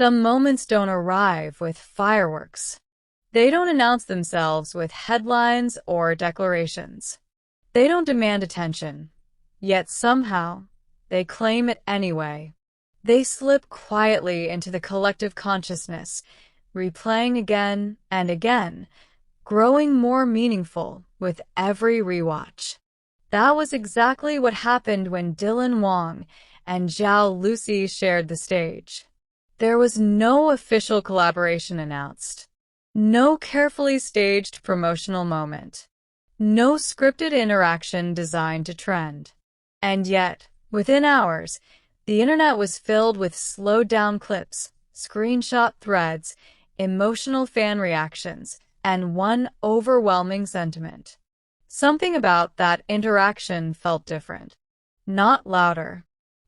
Some moments don't arrive with fireworks. They don't announce themselves with headlines or declarations. They don't demand attention, yet somehow they claim it anyway. They slip quietly into the collective consciousness, replaying again and again, growing more meaningful with every rewatch. That was exactly what happened when Wang and Zhao Lusi shared the stage. There was no official collaboration announced. No carefully staged promotional moment. No scripted interaction designed to trend. And yet, within hours, the internet was filled with slowed-down clips, screenshot threads, emotional fan reactions, and one overwhelming sentiment. Something about that interaction felt different. Not louder.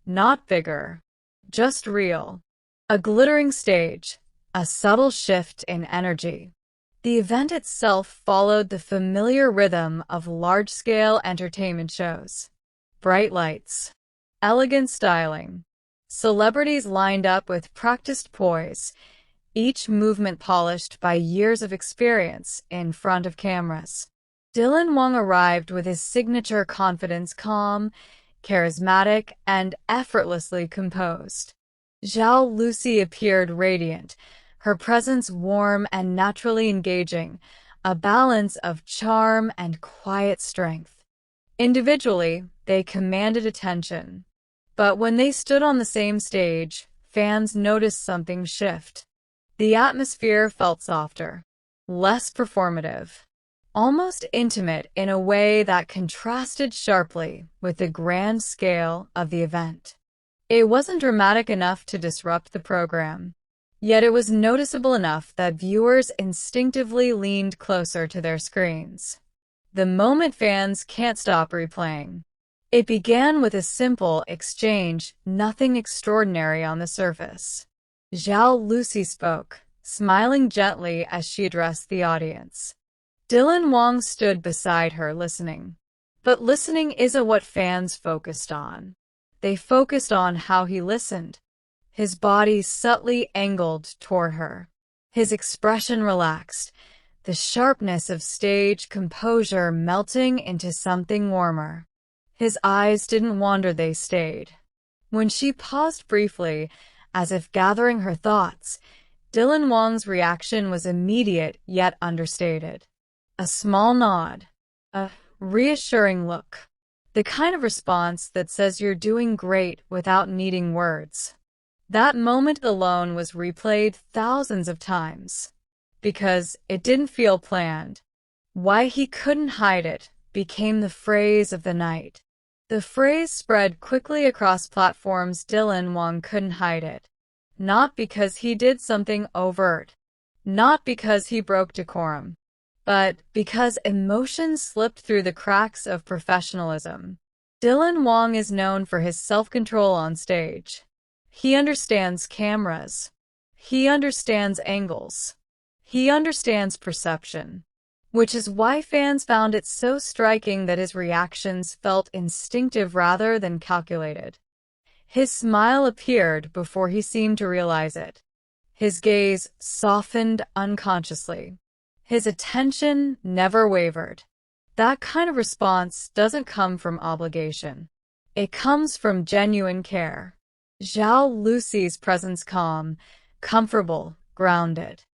Not bigger. Just real. A glittering stage. A subtle shift in energy. The event itself followed the familiar rhythm of large-scale entertainment shows. Bright lights. Elegant styling. Celebrities lined up with practiced poise, each movement polished by years of experience in front of cameras. Wang arrived with his signature confidence, calm, charismatic, and effortlessly composed. Zhao Lusi appeared radiant, her presence warm and naturally engaging, a balance of charm and quiet strength. Individually, they commanded attention. But when they stood on the same stage, fans noticed something shift. The atmosphere felt softer, less performative, almost intimate in a way that contrasted sharply with the grand scale of the event. It wasn't dramatic enough to disrupt the program, yet it was noticeable enough that viewers instinctively leaned closer to their screens. The moment fans can't stop replaying. It began with a simple exchange, nothing extraordinary on the surface. Zhao Lusi spoke, smiling gently as she addressed the audience. Wang stood beside her listening. But listening isn't what fans focused on. They focused on how he listened. His body subtly angled toward her. His expression relaxed, the sharpness of stage composure melting into something warmer. His eyes didn't wander, they stayed. When she paused briefly, as if gathering her thoughts, Wang's reaction was immediate yet understated. A small nod. A reassuring look. The kind of response that says you're doing great without needing words. That moment alone was replayed thousands of times. Because it didn't feel planned. Why he couldn't hide it became the phrase of the night. The phrase spread quickly across platforms. Wang couldn't hide it. Not because he did something overt. Not because he broke decorum. But because emotion slipped through the cracks of professionalism. Wang is known for his self-control on stage. He understands cameras. He understands angles. He understands perception. Which is why fans found it so striking that his reactions felt instinctive rather than calculated. His smile appeared before he seemed to realize it. His gaze softened unconsciously. His attention never wavered. That kind of response doesn't come from obligation. It comes from genuine care. Zhao Lusi's presence calm, comfortable, grounded.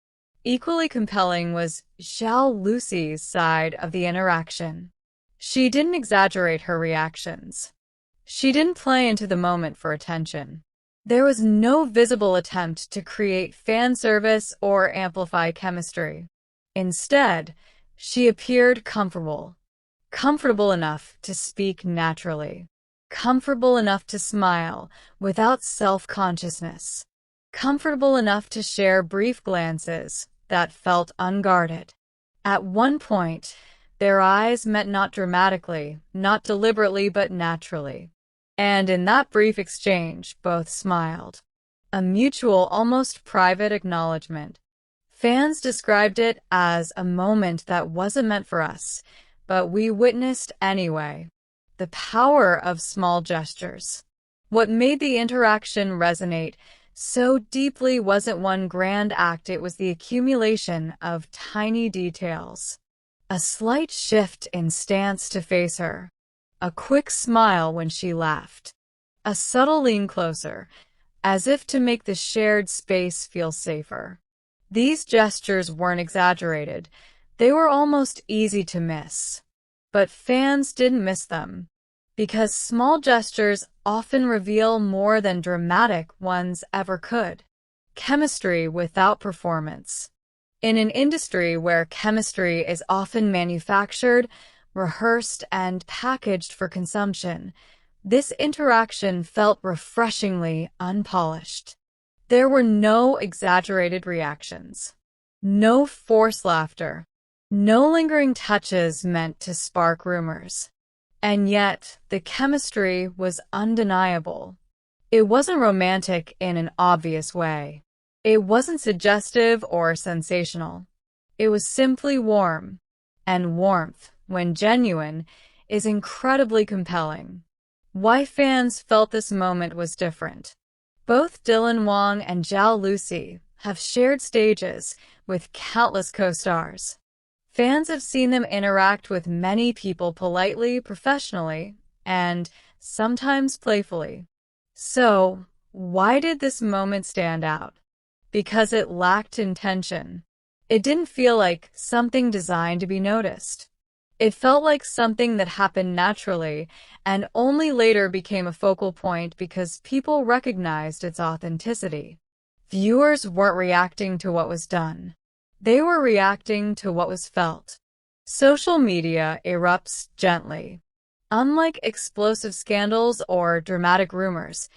Equally compelling was Zhao Lusi's side of the interaction. She didn't exaggerate her reactions. She didn't play into the moment for attention. There was no visible attempt to create fan service or amplify chemistry. Instead, she appeared comfortable. Comfortable enough to speak naturally. Comfortable enough to smile without self-consciousness. Comfortable enough to share brief glances that felt unguarded. At one point, their eyes met not dramatically, not deliberately, but naturally. And in that brief exchange, both smiled. A mutual, almost private acknowledgement. Fans described it as a moment that wasn't meant for us, but we witnessed anyway. The power of small gestures. What made the interaction resonate So deeply wasn't one grand act, it was the accumulation of tiny details. A slight shift in stance to face her. A quick smile when she laughed. A subtle lean closer, as if to make the shared space feel safer. These gestures weren't exaggerated. They were almost easy to miss. But fans didn't miss them. Because small gestures often reveal more than dramatic ones ever could. Chemistry without performance. In an industry where chemistry is often manufactured, rehearsed, and packaged for consumption, this interaction felt refreshingly unpolished. There were no exaggerated reactions, no forced laughter, no lingering touches meant to spark rumors. And yet, the chemistry was undeniable. It wasn't romantic in an obvious way. It wasn't suggestive or sensational. It was simply warm. And warmth, when genuine, is incredibly compelling. Why fans felt this moment was different. Both Dylan Wang and Zhao Lusi have shared stages with countless co-stars. Fans have seen them interact with many people politely, professionally, and sometimes playfully. So, why did this moment stand out? Because it lacked intention. It didn't feel like something designed to be noticed. It felt like something that happened naturally and only later became a focal point because people recognized its authenticity. Viewers weren't reacting to what was done. They were reacting to what was felt. Social media erupts gently. Unlike explosive scandals or dramatic rumors,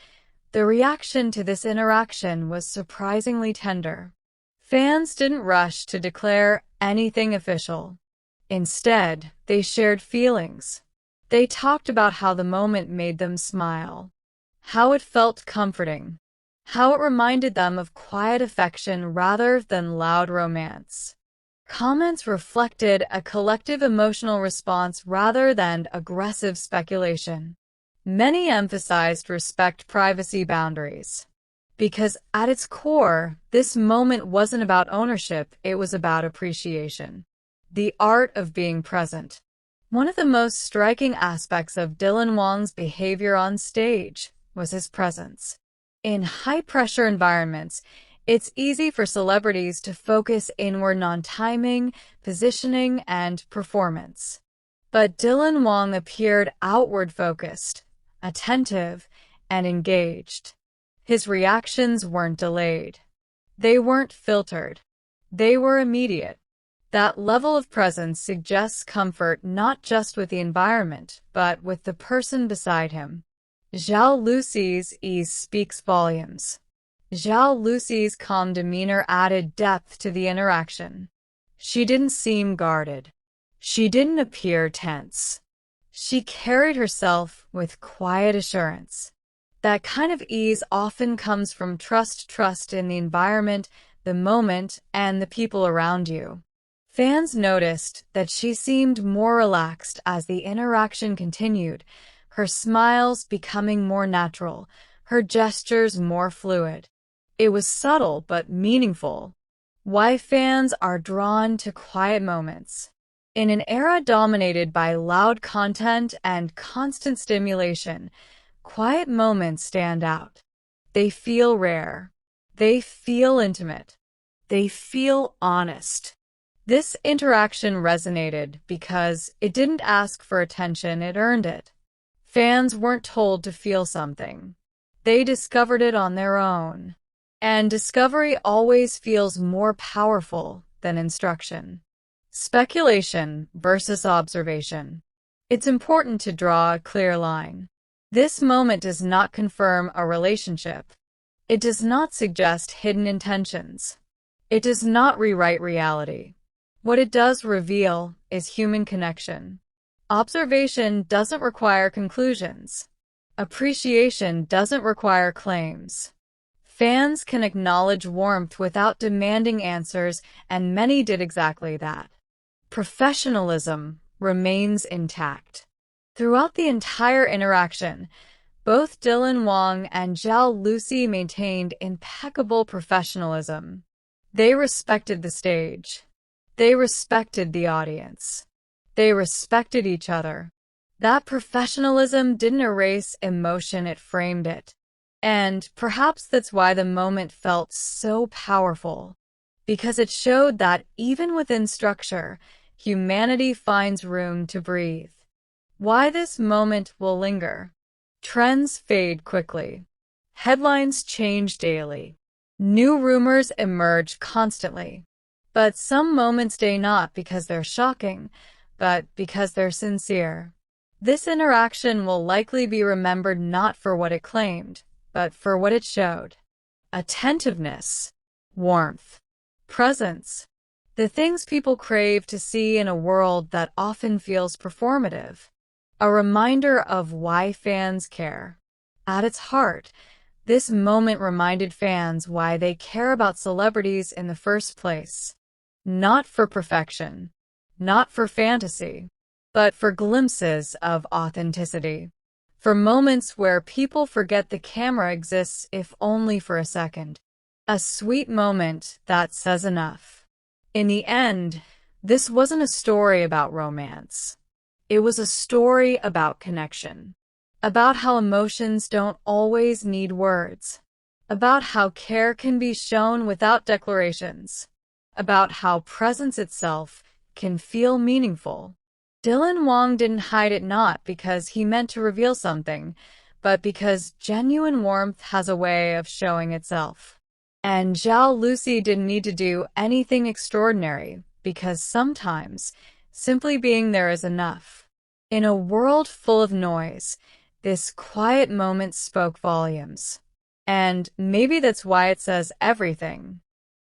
the reaction to this interaction was surprisingly tender. Fans didn't rush to declare anything official. Instead, they shared feelings. They talked about how the moment made them smile, how it felt comforting, how it reminded them of quiet affection rather than loud romance. Comments reflected a collective emotional response rather than aggressive speculation. Many emphasized respect privacy boundaries. Because at its core, this moment wasn't about ownership, it was about appreciation. The art of being present. One of the most striking aspects of Dylan Wang's behavior on stage was his presence. In high-pressure environments, it's easy for celebrities to focus inward on timing, positioning, and performance. But Dylan Wang appeared outward-focused, attentive, and engaged. His reactions weren't delayed. They weren't filtered. They were immediate. That level of presence suggests comfort not just with the environment, but with the person beside him. Zhao Lusi's ease speaks volumes. Zhao Lusi's calm demeanor added depth to the interaction. She didn't seem guarded. She didn't appear tense. She carried herself with quiet assurance. That kind of ease often comes from trust in the environment, the moment, and the people around you. Fans noticed that she seemed more relaxed as the interaction continued, her smiles becoming more natural, her gestures more fluid. It was subtle but meaningful. Why fans are drawn to quiet moments. In an era dominated by loud content and constant stimulation, quiet moments stand out. They feel rare. They feel intimate. They feel honest. This interaction resonated because it didn't ask for attention, it earned it. Fans weren't told to feel something. They discovered it on their own. And discovery always feels more powerful than instruction. Speculation versus observation. It's important to draw a clear line. This moment does not confirm a relationship. It does not suggest hidden intentions. It does not rewrite reality. What it does reveal is human connection. Observation doesn't require conclusions. Appreciation doesn't require claims. Fans can acknowledge warmth without demanding answers, and many did exactly that. Professionalism remains intact. Throughout the entire interaction, Both Dylan Wang and Zhao Lusi maintained impeccable professionalism. They respected the stage. They respected the audience. They respected each other. That professionalism didn't erase emotion, it framed it. And perhaps that's why the moment felt so powerful, because it showed that even within structure, humanity finds room to breathe. Why this moment will linger. Trends fade quickly. Headlines change daily. New rumors emerge constantly. But some moments stay not because they're shocking, but because they're sincere. This interaction will likely be remembered not for what it claimed, but for what it showed. Attentiveness, warmth, presence. The things people crave to see in a world that often feels performative. A reminder of why fans care. At its heart, this moment reminded fans why they care about celebrities in the first place. Not for perfection, not for fantasy, but for glimpses of authenticity. For moments where people forget the camera exists if only for a second. A sweet moment that says enough. In the end, this wasn't a story about romance. It was a story about connection. About how emotions don't always need words. About how care can be shown without declarations. About how presence itself can feel meaningful. Dylan Wang didn't hide it not because he meant to reveal something, but because genuine warmth has a way of showing itself. And Zhao Lusi didn't need to do anything extraordinary, because sometimes simply being there is enough. In a world full of noise, this quiet moment spoke volumes. And maybe that's why it says everything.